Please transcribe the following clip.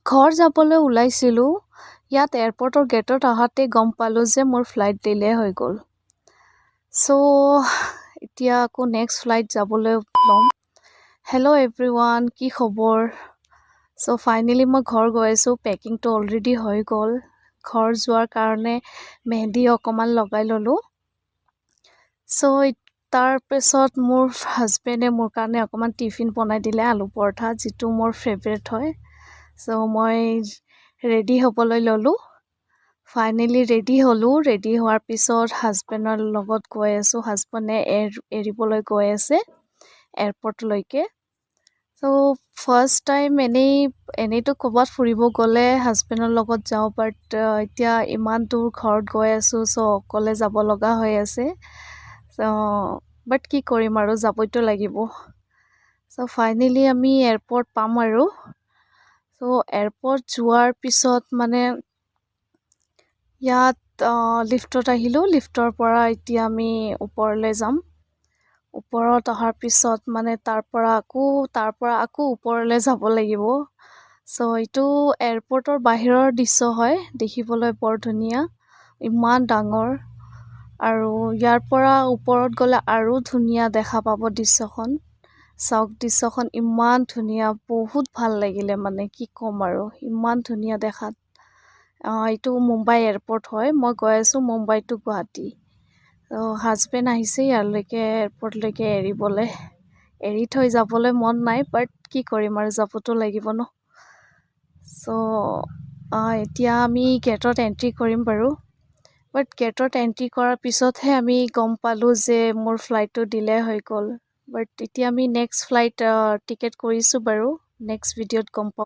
ঘৰ যাবলৈ ওলাইছিলোঁ। ইয়াত এয়াৰপৰ্টৰ গেটত আহাতে গম পালোঁ যে মোৰ ফ্লাইট ডিলে হৈ গ'ল। চ' এতিয়া আকৌ নেক্সট ফ্লাইট যাবলৈ ল'ম। হেল্ল' এভৰিৱান, কি খবৰ? চ' ফাইনেলি মই ঘৰ গৈ আছোঁ। পেকিংটো অলৰেডি হৈ গ'ল। ঘৰ যোৱাৰ কাৰণে মেহেন্দি অকণমান লগাই ল'লোঁ। চ' তাৰপিছত মোৰ হাজবেণ্ডে মোৰ কাৰণে অকণমান টিফিন বনাই দিলে, আলু পৰঠা, যিটো মোৰ ফেভৰেট হয়। চ' মই ৰেডি হ'বলৈ ল'লোঁ। ফাইনেলি ৰেডি হ'লোঁ। ৰেডি হোৱাৰ পিছত হাজবেণ্ডৰ লগত গৈ আছোঁ। হাজবেণ্ডে এৰিবলৈ গৈ আছে এয়াৰপৰ্টলৈকে। চ' ফাৰ্ষ্ট টাইম এনেইতো ক'ৰবাত ফুৰিব গ'লে হাজবেণ্ডৰ লগত যাওঁ, বাট এতিয়া ইমান দূৰ ঘৰত গৈ আছোঁ, চ' অকলে যাব লগা হৈ আছে। বাট কি কৰিম আৰু, যাবইতো লাগিব। চ' ফাইনেলি আমি এয়াৰপৰ্ট পাম আৰু। চ' এয়াৰপৰ্ট যোৱাৰ পিছত মানে ইয়াত লিফ্টত আহিলোঁ। লিফ্টৰ পৰা এতিয়া আমি ওপৰলৈ যাম। ওপৰত অহাৰ পিছত মানে তাৰ পৰা আকৌ ওপৰলৈ যাব লাগিব। চ' এইটো এয়াৰপৰ্টৰ বাহিৰৰ দৃশ্য হয়, দেখিবলৈ বৰ ধুনীয়া, ইমান ডাঙৰ। আৰু ইয়াৰ পৰা ওপৰত গ'লে আৰু ধুনীয়া দেখা পাব দৃশ্যখন। চাওক, দৃশ্যখন ইমান ধুনীয়া, বহুত ভাল লাগিলে, মানে কি ক'ম আৰু, ইমান ধুনীয়া দেখাত। এইটো মুম্বাই এয়াৰপৰ্ট হয়। মই গৈ আছোঁ মুম্বাই টু গুৱাহাটী। হাজবেণ্ড আহিছে ইয়ালৈকে এয়াৰপৰ্টলৈকে এৰিবলৈ। এৰি থৈ যাবলৈ মন নাই, বাট কি কৰিম আৰু, যাবতো লাগিব ন। চ' এতিয়া আমি গেটত এণ্ট্ৰি কৰিম বাৰু। বাট গেটত এণ্ট্ৰি কৰাৰ পিছতহে আমি গম পালোঁ যে মোৰ ফ্লাইটটো ডিলে হৈ গ'ল। বাট এতিয়া আমি নেক্সট ফ্লাইট টিকেট কৰিছোঁ বাৰু। নেক্সট ভিডিঅ'ত গম পাম।